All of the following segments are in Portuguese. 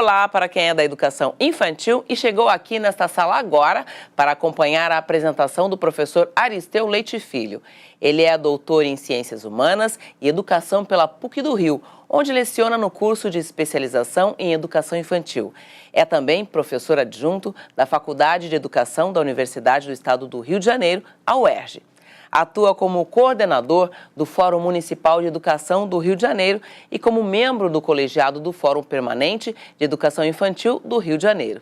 Olá para quem é da educação infantil e chegou aqui nesta sala agora para acompanhar a apresentação do professor Aristeu Leite Filho. Ele é doutor em Ciências Humanas e Educação pela PUC do Rio, onde leciona no curso de especialização em Educação Infantil. É também professor adjunto da Faculdade de Educação da Universidade do Estado do Rio de Janeiro, a UERJ. Atua como coordenador do Fórum Municipal de Educação do Rio de Janeiro e como membro do colegiado do Fórum Permanente de Educação Infantil do Rio de Janeiro.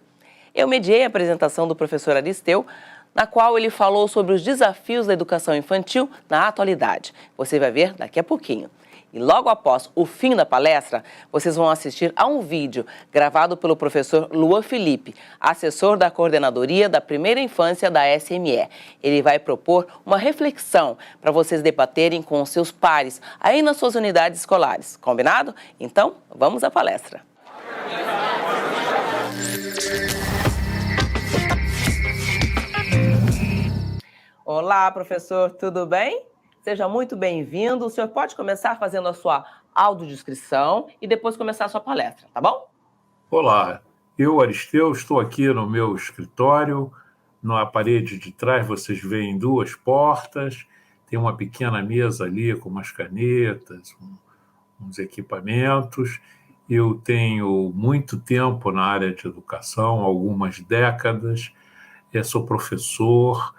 Eu mediei a apresentação do professor Aristeu, na qual ele falou sobre os desafios da educação infantil na atualidade. Você vai ver daqui a pouquinho. E logo após o fim da palestra, vocês vão assistir a um vídeo gravado pelo professor Luan Felipe, assessor da Coordenadoria da Primeira Infância da SME. Ele vai propor uma reflexão para vocês debaterem com os seus pares aí nas suas unidades escolares. Combinado? Então, vamos à palestra. Olá, professor, tudo bem? Seja muito bem-vindo. O senhor pode começar fazendo a sua audiodescrição e depois começar a sua palestra, tá bom? Olá, eu, Aristeu, estou aqui no meu escritório. Na parede de trás vocês veem duas portas, tem uma pequena mesa ali com umas canetas, uns equipamentos. Eu tenho muito tempo na área de educação, algumas décadas. Sou professor.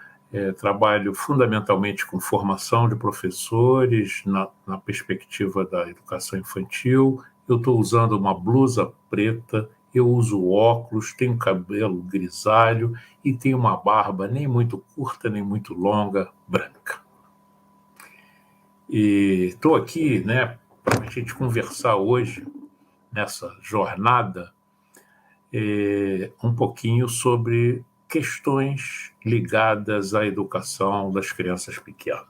Trabalho fundamentalmente com formação de professores na perspectiva da educação infantil. Eu estou usando uma blusa preta, eu uso óculos, tenho cabelo grisalho e tenho uma barba nem muito curta nem muito longa, branca. E estou aqui, para a gente conversar hoje, nessa jornada, um pouquinho sobre questões ligadas à educação das crianças pequenas.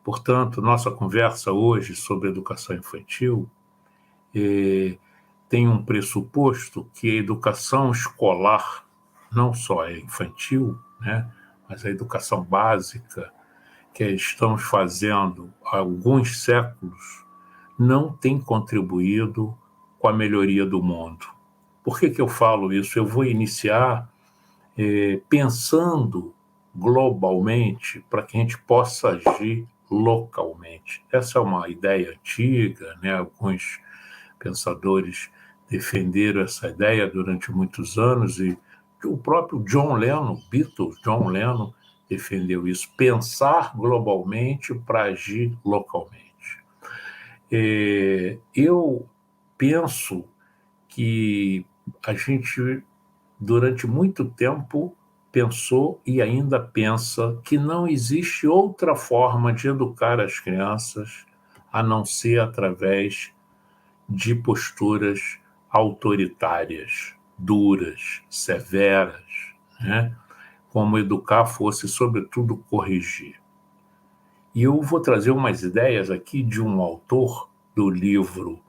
Portanto, nossa conversa hoje sobre educação infantil tem um pressuposto que a educação escolar, não só é infantil, mas a educação básica que estamos fazendo há alguns séculos, não tem contribuído com a melhoria do mundo. Por que eu falo isso? Eu vou iniciar pensando globalmente para que a gente possa agir localmente. Essa é uma ideia antiga, Alguns pensadores defenderam essa ideia durante muitos anos e o próprio John Lennon, Beatles, John Lennon, defendeu isso, pensar globalmente para agir localmente. Eu penso que a gente durante muito tempo pensou e ainda pensa que não existe outra forma de educar as crianças a não ser através de posturas autoritárias, duras, severas, como educar fosse, sobretudo, corrigir. E eu vou trazer umas ideias aqui de um autor do livro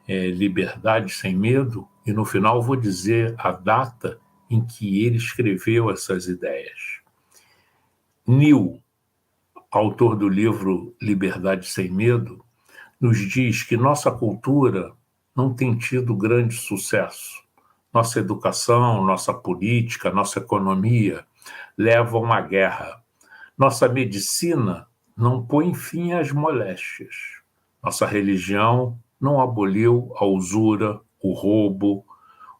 Liberdade Sem Medo, e no final vou dizer a data em que ele escreveu essas ideias. Neil, autor do livro Liberdade Sem Medo, nos diz que nossa cultura não tem tido grande sucesso. Nossa educação, nossa política, nossa economia levam à guerra. Nossa medicina não põe fim às moléstias. Nossa religião não aboliu a usura, o roubo.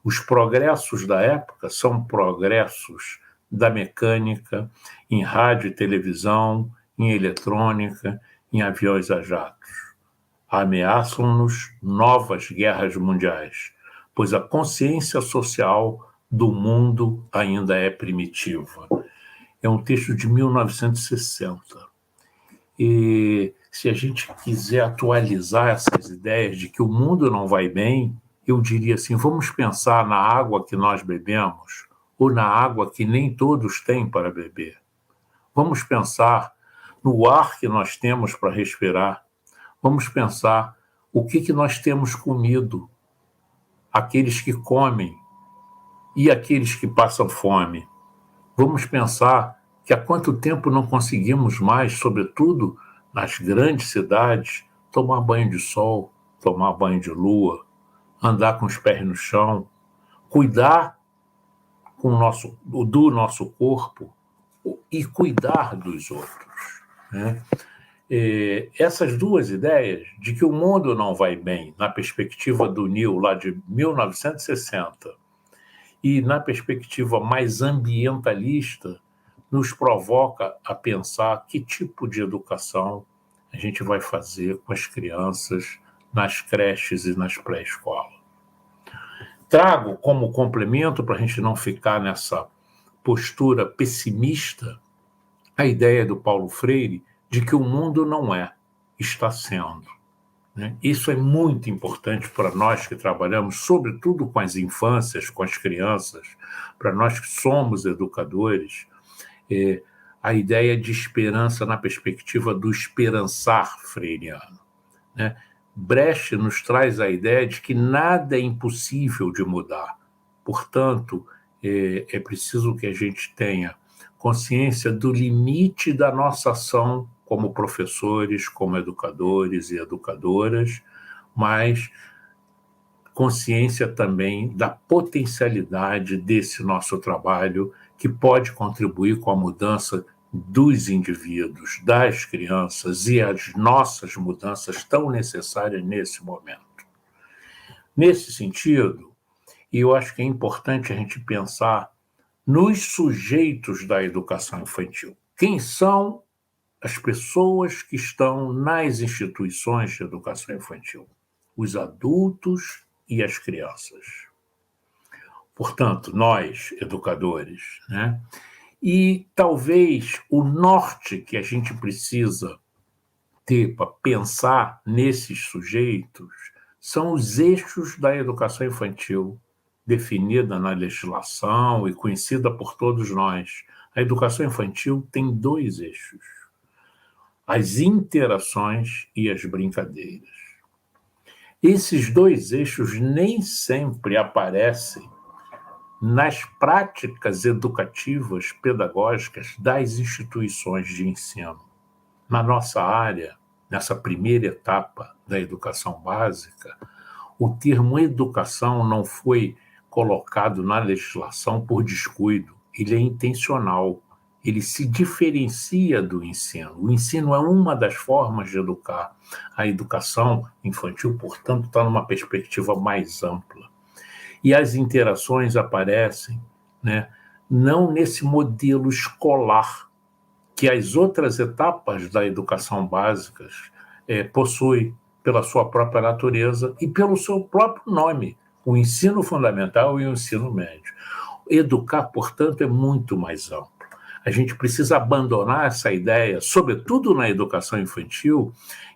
Os progressos da época são progressos da mecânica, em rádio e televisão, em eletrônica, em aviões a jatos. Ameaçam-nos novas guerras mundiais, pois a consciência social do mundo ainda é primitiva. É um texto de 1960. E se a gente quiser atualizar essas ideias de que o mundo não vai bem, eu diria assim, vamos pensar na água que nós bebemos ou na água que nem todos têm para beber. Vamos pensar no ar que nós temos para respirar. Vamos pensar o que nós temos comido, aqueles que comem e aqueles que passam fome. Vamos pensar que há quanto tempo não conseguimos mais, sobretudo nas grandes cidades, tomar banho de sol, tomar banho de lua, andar com os pés no chão, cuidar do nosso corpo e cuidar dos outros, né? Essas duas ideias de que o mundo não vai bem, na perspectiva do Neil, lá de 1960, e na perspectiva mais ambientalista, nos provoca a pensar que tipo de educação a gente vai fazer com as crianças nas creches e nas pré-escolas. Trago como complemento, para a gente não ficar nessa postura pessimista, a ideia do Paulo Freire de que o mundo não é, está sendo. Né? Isso é muito importante para nós que trabalhamos, sobretudo com as infâncias, com as crianças, para nós que somos educadores, a ideia de esperança na perspectiva do esperançar freiriano. Né? Brecht nos traz a ideia de que nada é impossível de mudar. Portanto, é preciso que a gente tenha consciência do limite da nossa ação como professores, como educadores e educadoras, mas consciência também da potencialidade desse nosso trabalho que pode contribuir com a mudança dos indivíduos, das crianças e as nossas mudanças tão necessárias nesse momento. Nesse sentido, eu acho que é importante a gente pensar nos sujeitos da educação infantil. Quem são as pessoas que estão nas instituições de educação infantil? Os adultos e as crianças. Portanto, nós, educadores, né? E talvez o norte que a gente precisa ter para pensar nesses sujeitos são os eixos da educação infantil, definida na legislação e conhecida por todos nós. A educação infantil tem dois eixos: as interações e as brincadeiras. Esses dois eixos nem sempre aparecem nas práticas educativas pedagógicas das instituições de ensino. Na nossa área, nessa primeira etapa da educação básica, o termo educação não foi colocado na legislação por descuido, ele é intencional, ele se diferencia do ensino. O ensino é uma das formas de educar. A educação infantil, portanto, está numa perspectiva mais ampla. E as interações aparecem, né, não nesse modelo escolar que as outras etapas da educação básica possuem pela sua própria natureza e pelo seu próprio nome, o ensino fundamental e o ensino médio. Educar, portanto, é muito mais amplo. A gente precisa abandonar essa ideia, sobretudo na educação infantil,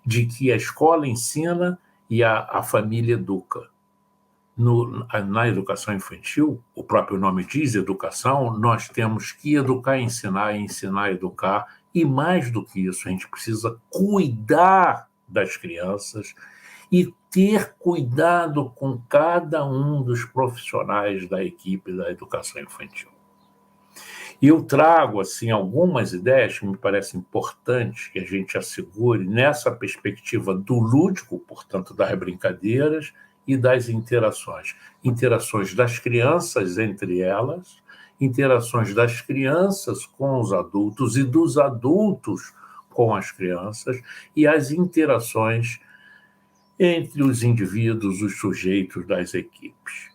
de que a escola ensina e a família educa. Na educação infantil, o próprio nome diz educação, nós temos que educar e ensinar a educar, e mais do que isso, a gente precisa cuidar das crianças e ter cuidado com cada um dos profissionais da equipe da educação infantil. E eu trago assim, algumas ideias que me parecem importantes que a gente assegure nessa perspectiva do lúdico, portanto, das brincadeiras, e das interações. Interações das crianças entre elas, interações das crianças com os adultos e dos adultos com as crianças, e as interações entre os indivíduos, os sujeitos das equipes.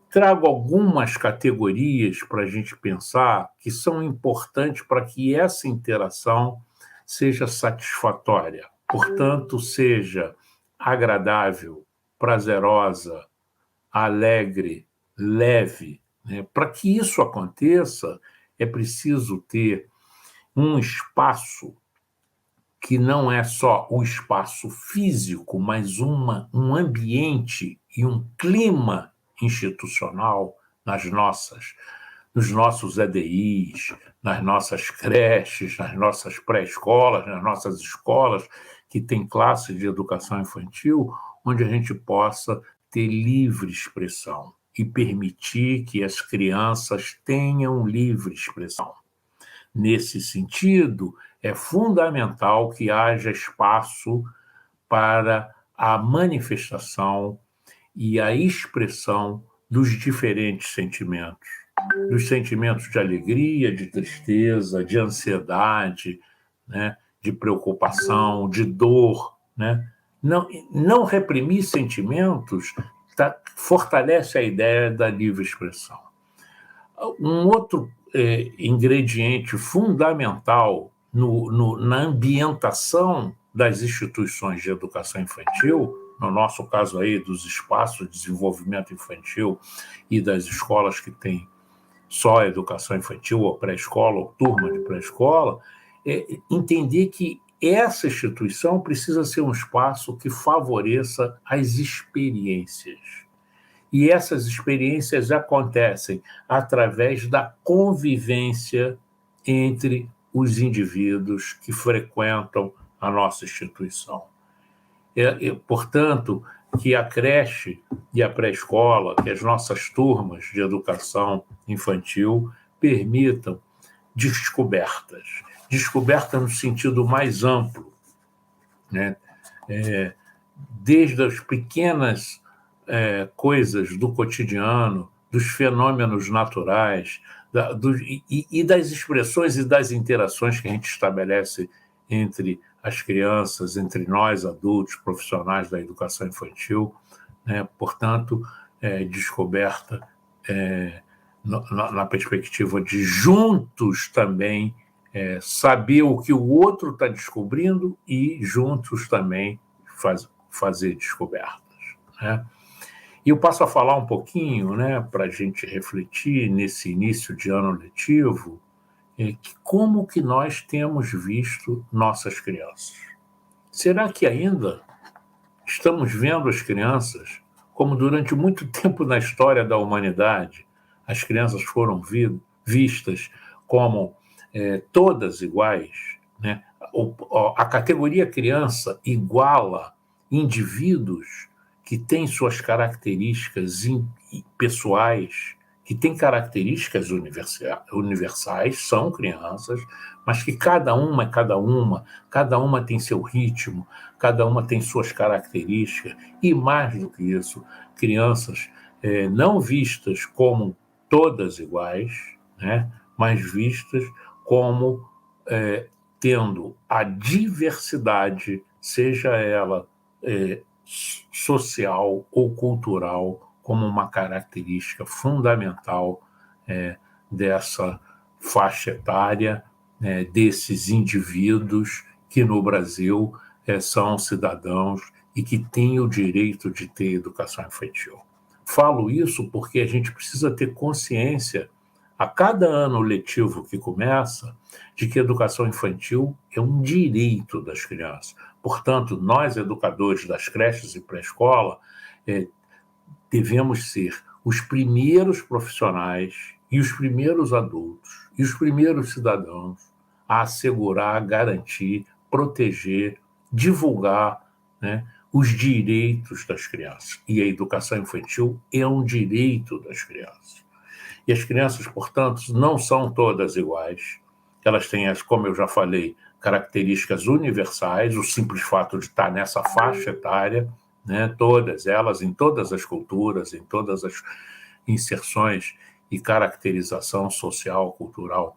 Trago algumas categorias para a gente pensar que são importantes para que essa interação seja satisfatória, portanto, seja agradável, prazerosa, alegre, leve. Né? Para que isso aconteça, é preciso ter um espaço que não é só o espaço físico, mas um ambiente e um clima institucional nos nossos EDIs, nas nossas creches, nas nossas pré-escolas, nas nossas escolas que têm classe de educação infantil, onde a gente possa ter livre expressão e permitir que as crianças tenham livre expressão. Nesse sentido, é fundamental que haja espaço para a manifestação e a expressão dos diferentes sentimentos, dos sentimentos de alegria, de tristeza, de ansiedade, né, de preocupação, de dor, né? Não reprimir sentimentos fortalece a ideia da livre expressão. Um outro ingrediente fundamental na ambientação das instituições de educação infantil, no nosso caso aí dos espaços de desenvolvimento infantil e das escolas que têm só educação infantil ou pré-escola ou turma de pré-escola, entender que essa instituição precisa ser um espaço que favoreça as experiências. E essas experiências acontecem através da convivência entre os indivíduos que frequentam a nossa instituição. Portanto, que a creche e a pré-escola, que as nossas turmas de educação infantil permitam descobertas no sentido mais amplo, né? Desde as pequenas coisas do cotidiano, dos fenômenos naturais, e das expressões e das interações que a gente estabelece entre as crianças, entre nós, adultos, profissionais da educação infantil, né? Portanto, descoberta na perspectiva de juntos também saber o que o outro está descobrindo e juntos também fazer descobertas, né? E eu passo a falar um pouquinho, né, para a gente refletir nesse início de ano letivo, como que nós temos visto nossas crianças. Será que ainda estamos vendo as crianças como durante muito tempo na história da humanidade as crianças foram vistas como todas iguais, né? A categoria criança iguala indivíduos que têm suas características pessoais, que têm características universais, são crianças, mas que cada uma tem seu ritmo, cada uma tem suas características, e mais do que isso, crianças não vistas como todas iguais, né, mas vistas como tendo a diversidade, seja ela social ou cultural, como uma característica fundamental dessa faixa etária, desses indivíduos que no Brasil são cidadãos e que têm o direito de ter educação infantil. Falo isso porque a gente precisa ter consciência, a cada ano letivo que começa, de que a educação infantil é um direito das crianças. Portanto, nós, educadores das creches e pré-escola, devemos ser os primeiros profissionais e os primeiros adultos e os primeiros cidadãos a assegurar, garantir, proteger, divulgar, né, os direitos das crianças. E a educação infantil é um direito das crianças. E as crianças, portanto, não são todas iguais. Elas têm, como eu já falei, características universais, o simples fato de estar nessa faixa etária, né, todas elas, em todas as culturas, em todas as inserções e caracterização social, cultural,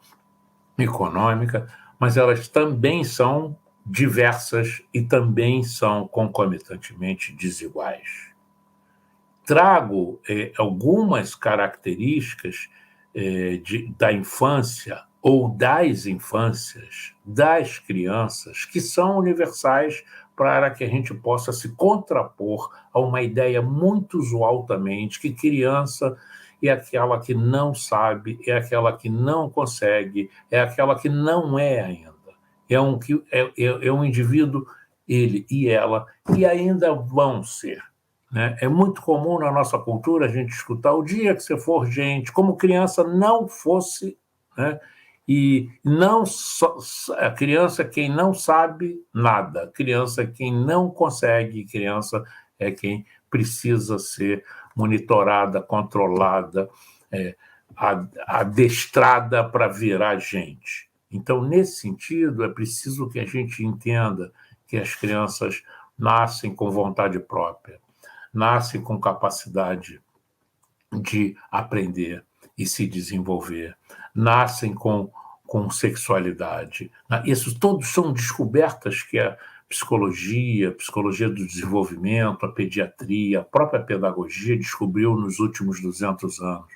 econômica, mas elas também são diversas e também são concomitantemente desiguais. Trago algumas características da infância ou das infâncias, das crianças, que são universais para que a gente possa se contrapor a uma ideia muito usual também de que criança é aquela que não sabe, é aquela que não consegue, é aquela que não é ainda. É um indivíduo, ele e ela, e ainda vão ser. Né? É muito comum na nossa cultura a gente escutar o dia que você for gente, como criança não fosse, né? E não a criança é quem não sabe nada, criança é quem não consegue, criança é quem precisa ser monitorada, controlada, adestrada para virar gente. Então, nesse sentido, é preciso que a gente entenda que as crianças nascem com vontade própria, nascem com capacidade de aprender e se desenvolver, nascem com sexualidade. Isso todos são descobertas que a psicologia do desenvolvimento, a pediatria, a própria pedagogia descobriu nos últimos 200 anos.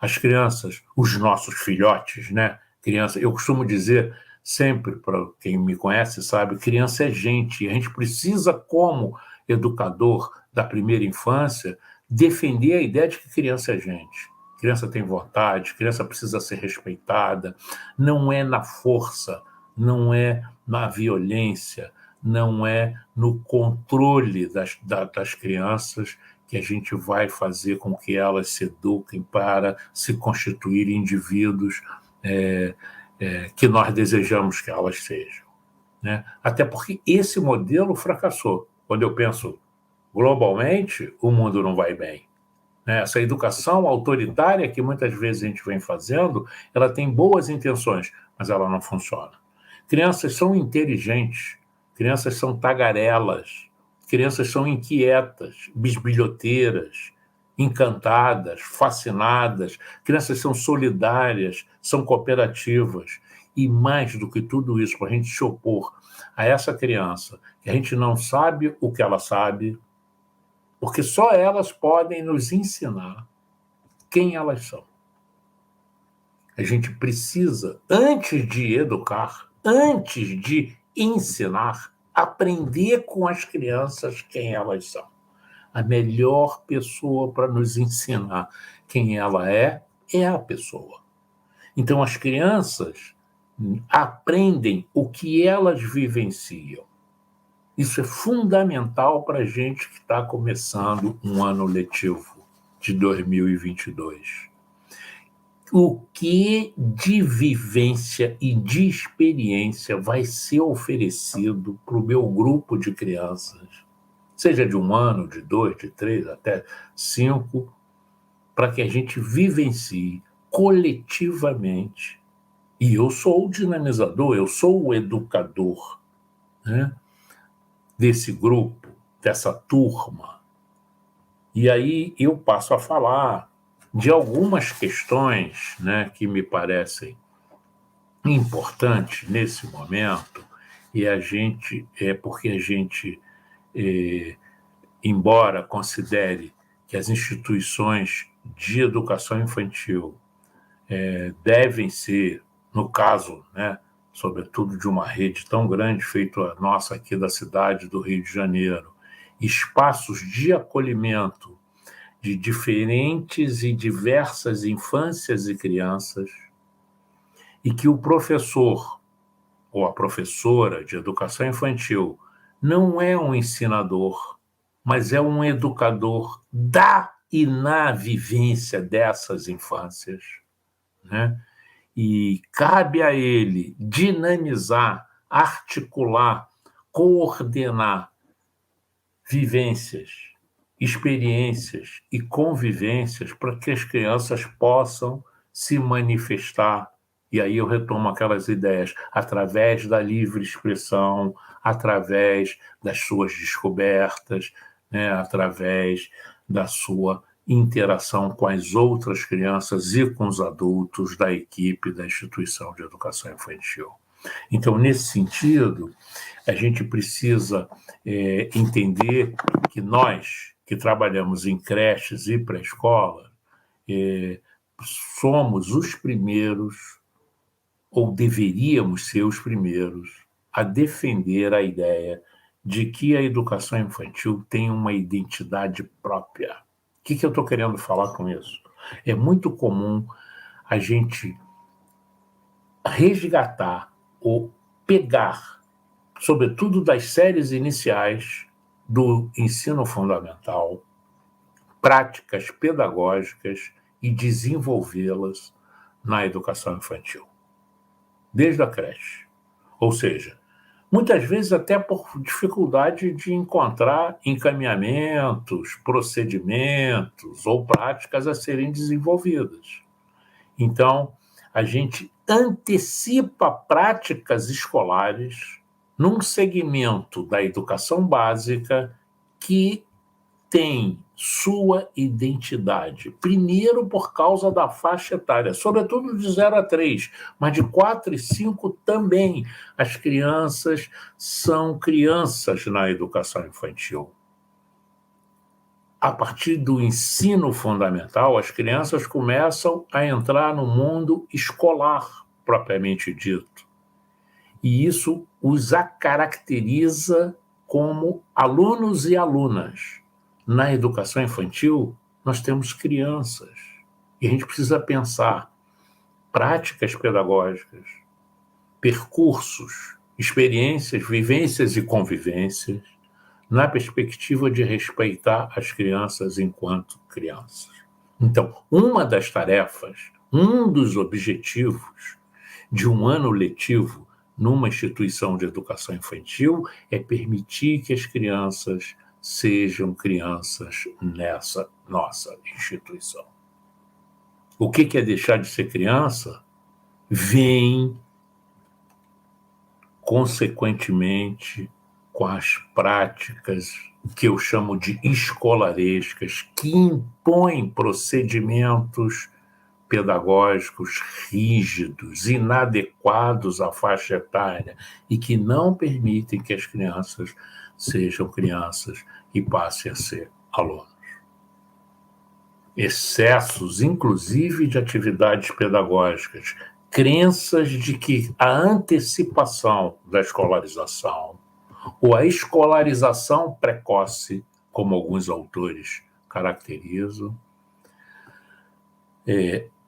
As crianças, os nossos filhotes, né? Criança, eu costumo dizer sempre, para quem me conhece sabe, criança é gente, e a gente precisa, como educador da primeira infância, defender a ideia de que criança é gente. Criança tem vontade, criança precisa ser respeitada, não é na força, não é na violência, não é no controle das crianças que a gente vai fazer com que elas se eduquem para se constituírem indivíduos que nós desejamos que elas sejam, né? Até porque esse modelo fracassou. Quando eu penso globalmente, o mundo não vai bem. Essa educação autoritária que muitas vezes a gente vem fazendo, ela tem boas intenções, mas ela não funciona. Crianças são inteligentes, crianças são tagarelas, crianças são inquietas, bisbilhoteiras, encantadas, fascinadas, crianças são solidárias, são cooperativas. E mais do que tudo isso, para a gente se opor a essa criança, que a gente não sabe o que ela sabe, porque só elas podem nos ensinar quem elas são. A gente precisa, antes de educar, antes de ensinar, aprender com as crianças quem elas são. A melhor pessoa para nos ensinar quem ela é a pessoa. Então, as crianças aprendem o que elas vivenciam. Isso é fundamental para a gente que está começando um ano letivo de 2022. O que de vivência e de experiência vai ser oferecido para o meu grupo de crianças, seja de 1 ano, de 2, de 3, até 5, para que a gente vivencie coletivamente. E eu sou o dinamizador, eu sou o educador, né, desse grupo, dessa turma. E aí eu passo a falar de algumas questões, né, que me parecem importantes nesse momento, e porque a gente, embora considere que as instituições de educação infantil devem ser, no caso, né, sobretudo de uma rede tão grande, feita a nossa aqui da cidade do Rio de Janeiro, espaços de acolhimento de diferentes e diversas infâncias e crianças, e que o professor ou a professora de educação infantil não é um ensinador, mas é um educador da e na vivência dessas infâncias, né? E cabe a ele dinamizar, articular, coordenar vivências, experiências e convivências para que as crianças possam se manifestar. E aí eu retomo aquelas ideias, através da livre expressão, através das suas descobertas, né, através da sua interação com as outras crianças e com os adultos da equipe da instituição de educação infantil. Então, nesse sentido, a gente precisa entender que nós, que trabalhamos em creches e pré-escola, somos os primeiros, ou deveríamos ser os primeiros, a defender a ideia de que a educação infantil tem uma identidade própria. O que eu estou querendo falar com isso? É muito comum a gente resgatar ou pegar, sobretudo das séries iniciais do ensino fundamental, práticas pedagógicas e desenvolvê-las na educação infantil, desde a creche. Ou seja, muitas vezes até por dificuldade de encontrar encaminhamentos, procedimentos ou práticas a serem desenvolvidas. Então, a gente antecipa práticas escolares num segmento da educação básica que tem sua identidade. Primeiro, por causa da faixa etária, sobretudo de 0 a 3, mas de 4 e 5 também. As crianças são crianças na educação infantil. A partir do ensino fundamental, as crianças começam a entrar no mundo escolar, propriamente dito. E isso os caracteriza como alunos e alunas. Na educação infantil, nós temos crianças. E a gente precisa pensar práticas pedagógicas, percursos, experiências, vivências e convivências, na perspectiva de respeitar as crianças enquanto crianças. Então, uma das tarefas, um dos objetivos de um ano letivo numa instituição de educação infantil é permitir que as crianças sejam crianças nessa nossa instituição. O que é deixar de ser criança? Vem, consequentemente, com as práticas que eu chamo de escolarescas, que impõem procedimentos pedagógicos rígidos, inadequados à faixa etária e que não permitem que as crianças sejam crianças e passem a ser alunos. Excessos, inclusive, de atividades pedagógicas, crenças de que a antecipação da escolarização ou a escolarização precoce, como alguns autores caracterizam,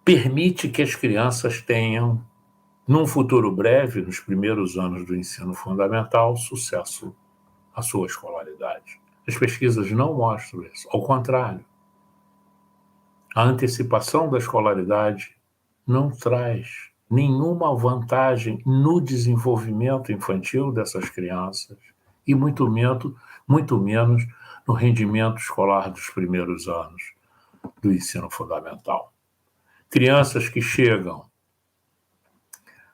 permite que as crianças tenham, num futuro breve, nos primeiros anos do ensino fundamental, sucesso à sua escolaridade. As pesquisas não mostram isso. Ao contrário, a antecipação da escolaridade não traz nenhuma vantagem no desenvolvimento infantil dessas crianças e muito menos no rendimento escolar dos primeiros anos do ensino fundamental. Crianças que chegam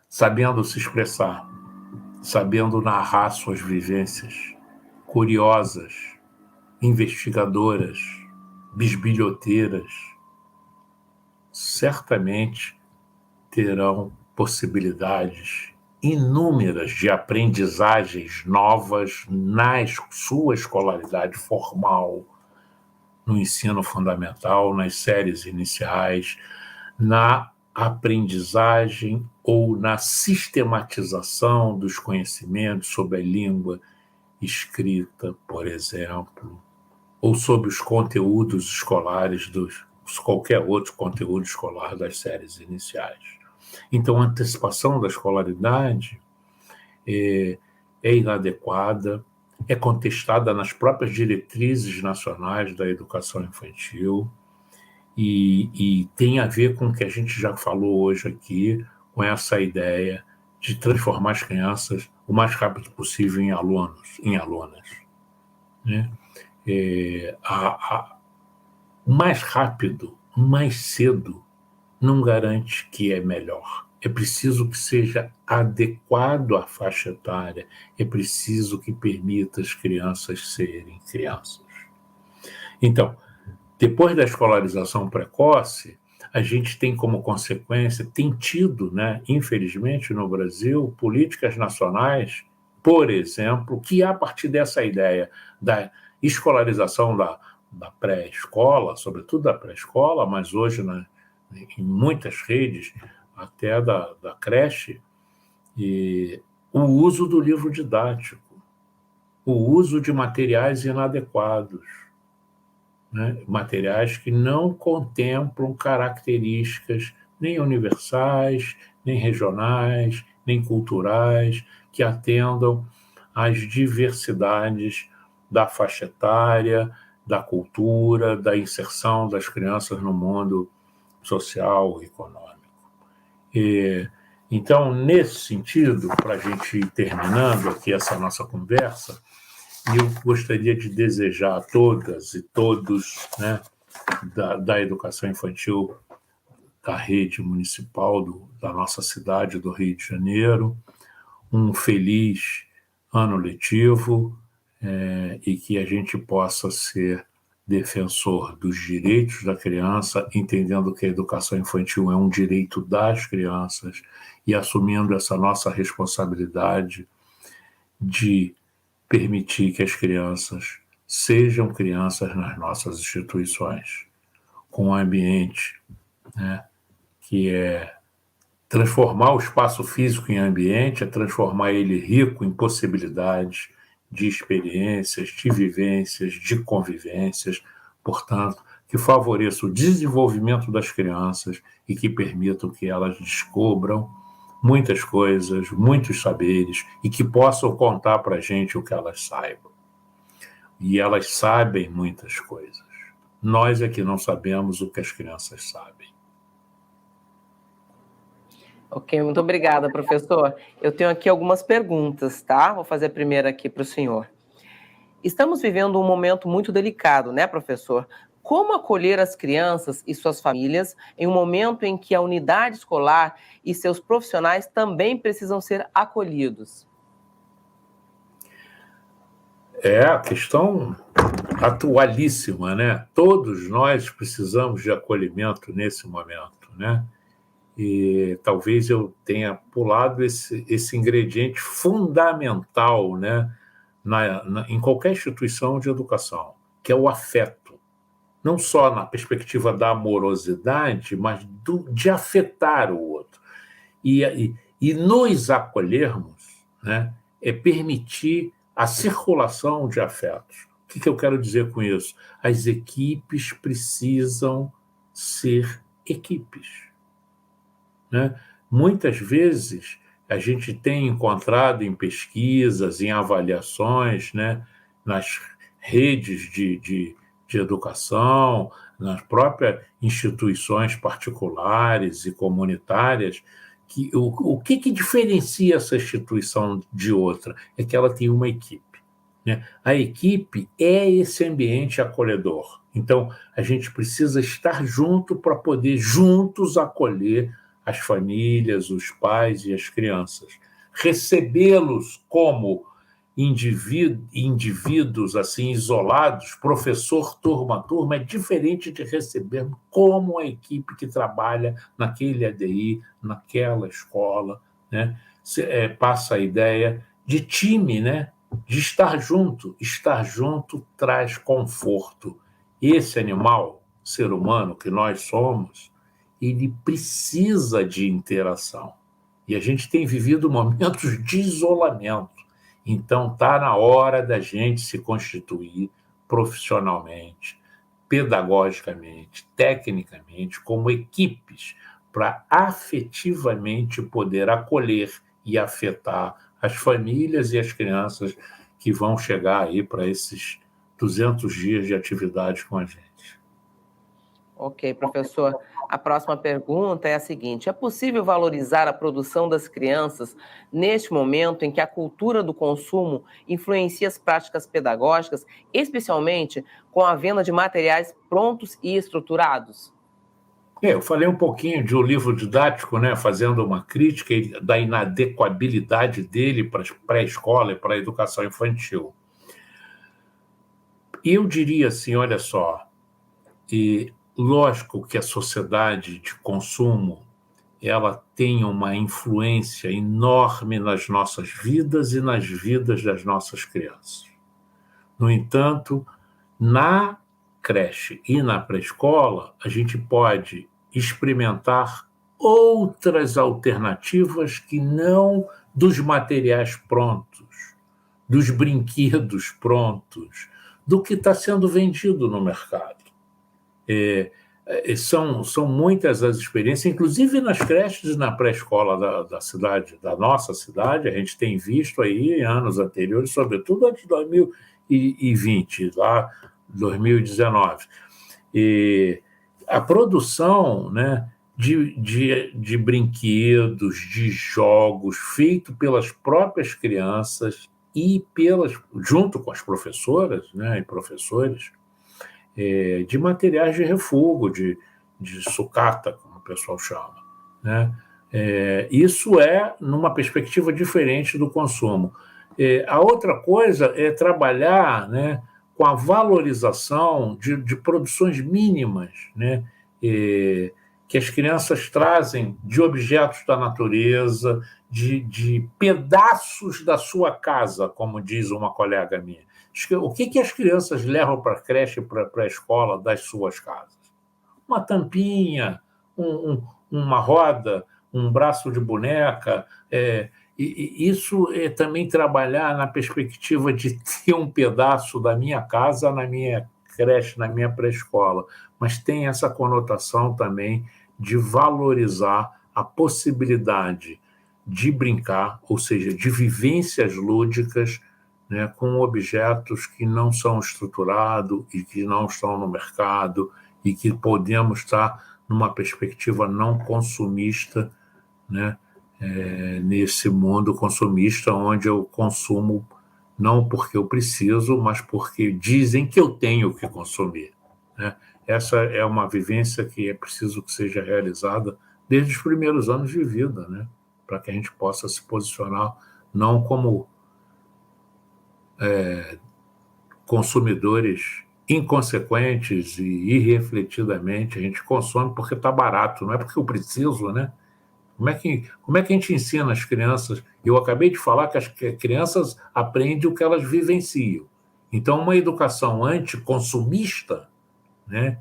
sabendo se expressar, sabendo narrar suas vivências, curiosas, investigadoras, bisbilhoteiras, certamente terão possibilidades inúmeras de aprendizagens novas na sua escolaridade formal, no ensino fundamental, nas séries iniciais, na aprendizagem ou na sistematização dos conhecimentos sobre a língua escrita, por exemplo, ou sobre os conteúdos escolares qualquer outro conteúdo escolar das séries iniciais. Então, a antecipação da escolaridade é inadequada, é contestada nas próprias diretrizes nacionais da educação infantil e tem a ver com o que a gente já falou hoje aqui, com essa ideia de transformar as crianças o mais rápido possível em alunos, em alunas. Né? O mais rápido, mais cedo, não garante que é melhor. É preciso que seja adequado à faixa etária, é preciso que permita as crianças serem crianças. Então, depois da escolarização precoce, a gente tem como consequência, tem tido, né, infelizmente no Brasil, políticas nacionais, por exemplo, que a partir dessa ideia da escolarização da pré-escola, sobretudo da pré-escola, mas hoje, né, em muitas redes, até da creche, e o uso do livro didático, o uso de materiais inadequados, né? Materiais que não contemplam características nem universais, nem regionais, nem culturais, que atendam às diversidades da faixa etária, da cultura, da inserção das crianças no mundo social e econômico. Então, nesse sentido, para a gente ir terminando aqui essa nossa conversa, eu gostaria de desejar a todas e todos, né, da educação infantil da rede municipal da nossa cidade, do Rio de Janeiro, um feliz ano letivo e que a gente possa ser defensor dos direitos da criança, entendendo que a educação infantil é um direito das crianças e assumindo essa nossa responsabilidade de permitir que as crianças sejam crianças nas nossas instituições, com um ambiente, né, que é transformar o espaço físico em ambiente, é transformar ele rico em possibilidades de experiências, de vivências, de convivências, portanto, que favoreça o desenvolvimento das crianças e que permitam que elas descubram muitas coisas, muitos saberes e que possam contar para a gente o que elas saibam. E elas sabem muitas coisas. Nós é que não sabemos o que as crianças sabem. Ok, muito obrigada, professor. Eu tenho aqui algumas perguntas, tá? Vou fazer a primeira aqui para o senhor. Estamos vivendo um momento muito delicado, né, professor? Como acolher as crianças e suas famílias em um momento em que a unidade escolar e seus profissionais também precisam ser acolhidos? É a questão atualíssima, né? Todos nós precisamos de acolhimento nesse momento, né? E talvez eu tenha pulado esse ingrediente fundamental, né, em qualquer instituição de educação, que é o afeto. Não só na perspectiva da amorosidade, mas de afetar o outro. E nos acolhermos, né, é permitir a circulação de afetos. O que eu quero dizer com isso? As equipes precisam ser equipes. Né? Muitas vezes a gente tem encontrado em pesquisas, em avaliações, né, nas redes de educação, nas próprias instituições particulares e comunitárias, que o que diferencia essa instituição de outra é que ela tem uma equipe. Né? A equipe é esse ambiente acolhedor. Então, a gente precisa estar junto para poder juntos acolher as famílias, os pais e as crianças. Recebê-los como indivíduos assim isolados, professor, turma, é diferente de receber como a equipe que trabalha naquele ADI, naquela escola, né? Passa a ideia de time, né? De estar junto. Estar junto traz conforto. Esse animal, ser humano que nós somos, ele precisa de interação. E a gente tem vivido momentos de isolamento. Então, está na hora da gente se constituir profissionalmente, pedagogicamente, tecnicamente, como equipes, para afetivamente poder acolher e afetar as famílias e as crianças que vão chegar aí para esses 200 dias de atividade com a gente. Ok, professor. A próxima pergunta é a seguinte: é possível valorizar a produção das crianças neste momento em que a cultura do consumo influencia as práticas pedagógicas, especialmente com a venda de materiais prontos e estruturados? Eu falei um pouquinho de um livro didático, né, fazendo uma crítica da inadequabilidade dele para a pré-escola e para a educação infantil. E eu diria assim, olha só, e lógico que a sociedade de consumo ela tem uma influência enorme nas nossas vidas e nas vidas das nossas crianças. No entanto, na creche e na pré-escola, a gente pode experimentar outras alternativas que não dos materiais prontos, dos brinquedos prontos, do que está sendo vendido no mercado. São muitas as experiências, inclusive nas creches e na pré-escola da cidade, da nossa cidade, a gente tem visto aí em anos anteriores, sobretudo antes de 2020, lá 2019. E a produção, né, de brinquedos, de jogos, feito pelas próprias crianças e junto com as professoras, né, e professores, de materiais de refúgio, de sucata, como o pessoal chama. Né? Isso é numa perspectiva diferente do consumo. A outra coisa é trabalhar, né, com a valorização de produções mínimas, né? Que as crianças trazem de objetos da natureza, de pedaços da sua casa, como diz uma colega minha. O que as crianças levam para a creche, para a escola das suas casas? Uma tampinha, uma roda, um braço de boneca. E isso é também trabalhar na perspectiva de ter um pedaço da minha casa na minha creche, na minha pré-escola. Mas tem essa conotação também de valorizar a possibilidade de brincar, ou seja, de vivências lúdicas, né, com objetos que não são estruturados e que não estão no mercado e que podemos estar numa perspectiva não consumista, né, nesse mundo consumista onde eu consumo não porque eu preciso, mas porque dizem que eu tenho que consumir, né? Essa é uma vivência que é preciso que seja realizada desde os primeiros anos de vida, né? Para que a gente possa se posicionar não como consumidores inconsequentes e irrefletidamente. A gente consome porque está barato, não é porque eu preciso, né? Como é que a gente ensina as crianças? Eu acabei de falar que as crianças aprendem o que elas vivenciam. Então, uma educação anticonsumista, né,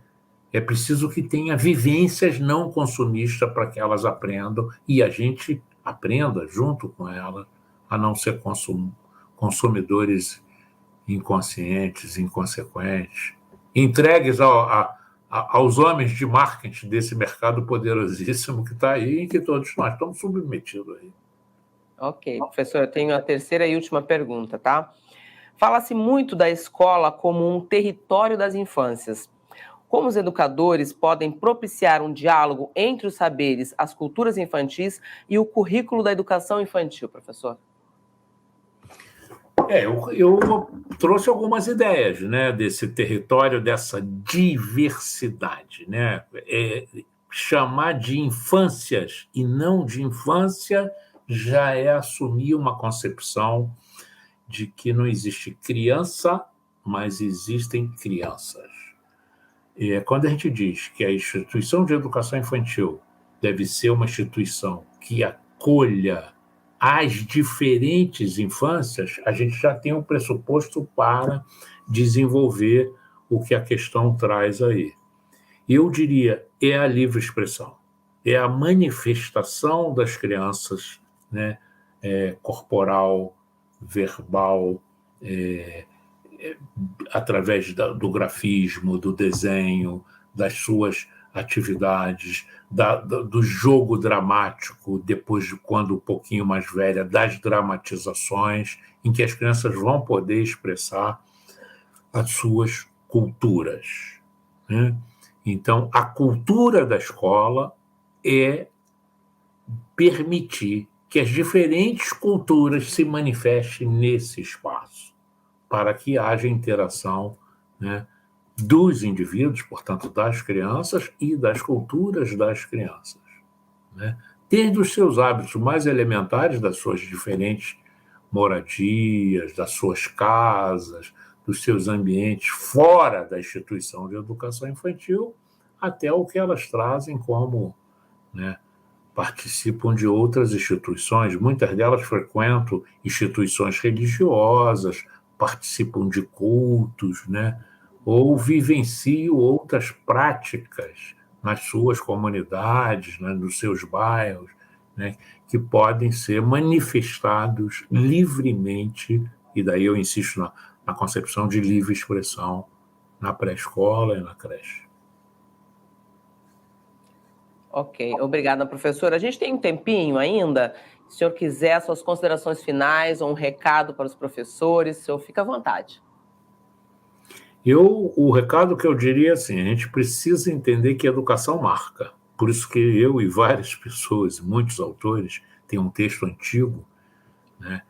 é preciso que tenha vivências não consumistas para que elas aprendam e a gente aprenda junto com elas a não ser consumidores inconscientes, inconsequentes, entregues aos homens de marketing desse mercado poderosíssimo que está aí e que todos nós estamos submetidos aí. Ok, professor, eu tenho a terceira e última pergunta, tá? Fala-se muito da escola como um território das infâncias. Como os educadores podem propiciar um diálogo entre os saberes, as culturas infantis e o currículo da educação infantil, professor? Eu trouxe algumas ideias, né, desse território, dessa diversidade, né? Chamar de infâncias e não de infância já é assumir uma concepção de que não existe criança, mas existem crianças. Quando a gente diz que a instituição de educação infantil deve ser uma instituição que acolha as diferentes infâncias, a gente já tem um pressuposto para desenvolver o que a questão traz aí. Eu diria, é a livre expressão, é a manifestação das crianças, né, corporal, verbal, através do grafismo, do desenho, das suas atividades, do jogo dramático, depois de quando um pouquinho mais velha, das dramatizações, em que as crianças vão poder expressar as suas culturas, né? Então, a cultura da escola é permitir que as diferentes culturas se manifestem nesse espaço, para que haja interação, né, dos indivíduos, portanto, das crianças e das culturas das crianças, né? Desde os seus hábitos mais elementares, das suas diferentes moradias, das suas casas, dos seus ambientes fora da instituição de educação infantil, até o que elas trazem como, né, participam de outras instituições, muitas delas frequentam instituições religiosas, participam de cultos, né? Ou vivenciam outras práticas nas suas comunidades, né? Nos seus bairros, né? Que podem ser manifestados livremente, e daí eu insisto na concepção de livre expressão na pré-escola e na creche. Ok, obrigada, professora. A gente tem um tempinho ainda. Se o senhor quiser suas considerações finais ou um recado para os professores, o senhor fica à vontade. O recado que eu diria é assim, a gente precisa entender que a educação marca. Por isso que eu e várias pessoas, muitos autores, tem um texto antigo, né,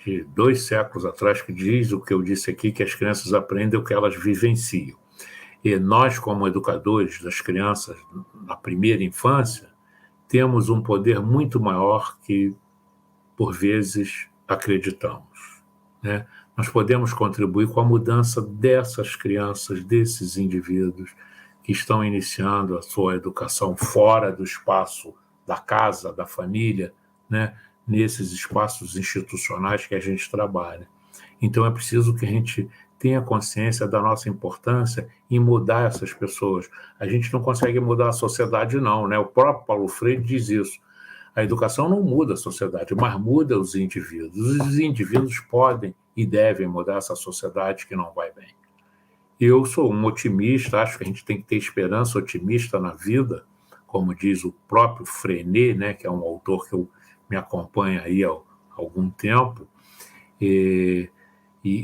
de 2 séculos atrás, que diz o que eu disse aqui, que as crianças aprendem o que elas vivenciam. E nós, como educadores das crianças na primeira infância, temos um poder muito maior que, por vezes, acreditamos. né? Nós podemos contribuir com a mudança dessas crianças, desses indivíduos que estão iniciando a sua educação fora do espaço da casa, da família, né? Nesses espaços institucionais que a gente trabalha. Então é preciso que a gente tenha consciência da nossa importância em mudar essas pessoas. A gente não consegue mudar a sociedade, não, né? O próprio Paulo Freire diz isso. A educação não muda a sociedade, mas muda os indivíduos. Os indivíduos podem e devem mudar essa sociedade que não vai bem. Eu sou um otimista, acho que a gente tem que ter esperança otimista na vida, como diz o próprio Freinet, né, que é um autor que me acompanha aí há algum tempo,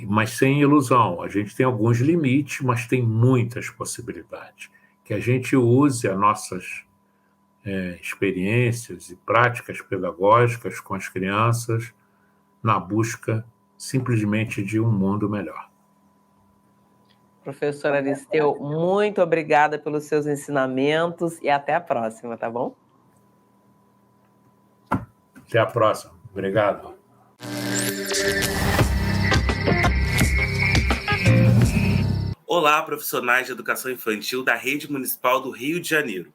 mas sem ilusão. A gente tem alguns limites, mas tem muitas possibilidades. Que a gente use as nossas experiências e práticas pedagógicas com as crianças na busca simplesmente de um mundo melhor. Professor Aristeu, muito obrigada pelos seus ensinamentos e até a próxima, tá bom? Até a próxima. Obrigado. Olá, profissionais de educação infantil da Rede Municipal do Rio de Janeiro.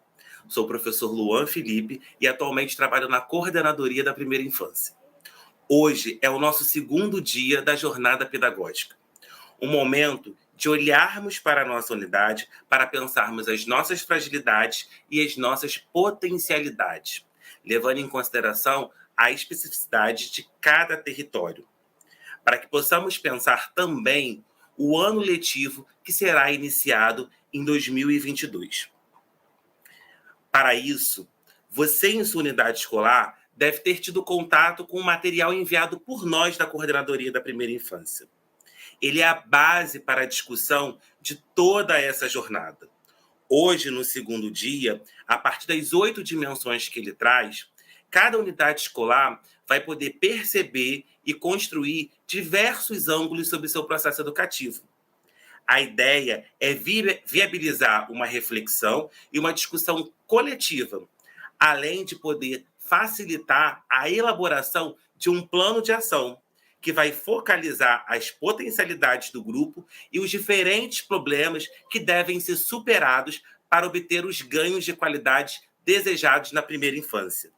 Sou o professor Luan Felipe e atualmente trabalho na Coordenadoria da Primeira Infância. Hoje é o nosso segundo dia da jornada pedagógica. Um momento de olharmos para a nossa unidade, para pensarmos as nossas fragilidades e as nossas potencialidades, levando em consideração a especificidade de cada território, para que possamos pensar também o ano letivo que será iniciado em 2022. Para isso, você em sua unidade escolar deve ter tido contato com o material enviado por nós da Coordenadoria da Primeira Infância. Ele é a base para a discussão de toda essa jornada. Hoje, no segundo dia, a partir das 8 dimensões que ele traz, cada unidade escolar vai poder perceber e construir diversos ângulos sobre seu processo educativo. A ideia é viabilizar uma reflexão e uma discussão coletiva, além de poder facilitar a elaboração de um plano de ação, que vai focalizar as potencialidades do grupo e os diferentes problemas que devem ser superados para obter os ganhos de qualidade desejados na primeira infância.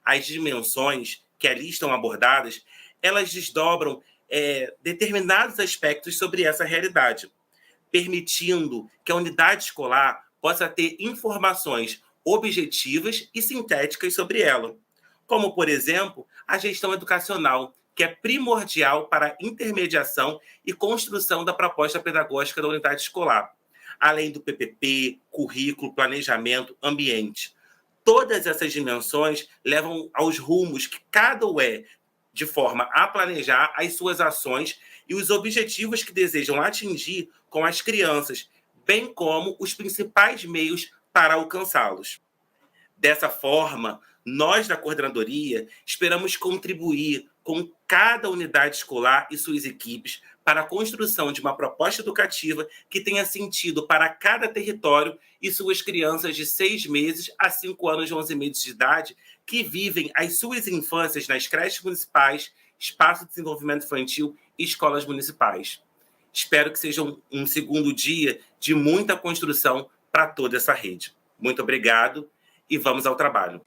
As dimensões que ali estão abordadas, elas desdobram determinados aspectos sobre essa realidade, permitindo que a unidade escolar possa ter informações objetivas e sintéticas sobre ela, como, por exemplo, a gestão educacional, que é primordial para a intermediação e construção da proposta pedagógica da unidade escolar, além do PPP, currículo, planejamento, ambiente. Todas essas dimensões levam aos rumos que cada UE, de forma a planejar as suas ações e os objetivos que desejam atingir com as crianças, bem como os principais meios para alcançá-los. Dessa forma, nós da Coordenadoria esperamos contribuir com cada unidade escolar e suas equipes para a construção de uma proposta educativa que tenha sentido para cada território e suas crianças de 6 meses a 5 anos e 11 meses de idade que vivem as suas infâncias nas creches municipais, espaço de desenvolvimento infantil e escolas municipais. Espero que seja um segundo dia de muita construção para toda essa rede. Muito obrigado e vamos ao trabalho.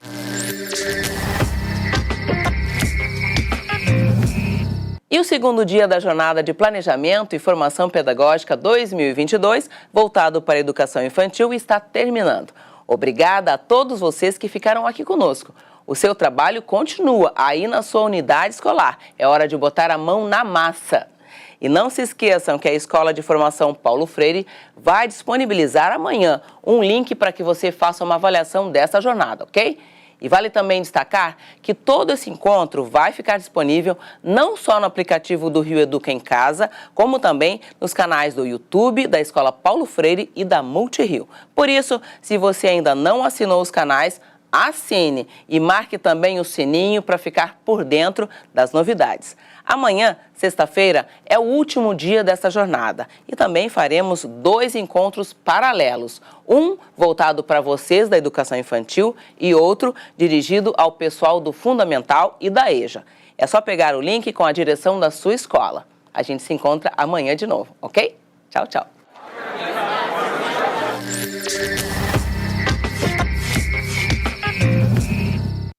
E o segundo dia da Jornada de Planejamento e Formação Pedagógica 2022, voltado para a educação infantil, está terminando. Obrigada a todos vocês que ficaram aqui conosco. O seu trabalho continua aí na sua unidade escolar. É hora de botar a mão na massa. E não se esqueçam que a Escola de Formação Paulo Freire vai disponibilizar amanhã um link para que você faça uma avaliação dessa jornada, ok? E vale também destacar que todo esse encontro vai ficar disponível não só no aplicativo do Rio Educa em Casa, como também nos canais do YouTube, da Escola Paulo Freire e da Multirio. Por isso, se você ainda não assinou os canais, assine e marque também o sininho para ficar por dentro das novidades. Amanhã, sexta-feira, é o último dia dessa jornada e também faremos 2 encontros paralelos. Um voltado para vocês da educação infantil e outro dirigido ao pessoal do Fundamental e da EJA. É só pegar o link com a direção da sua escola. A gente se encontra amanhã de novo, ok? Tchau, tchau.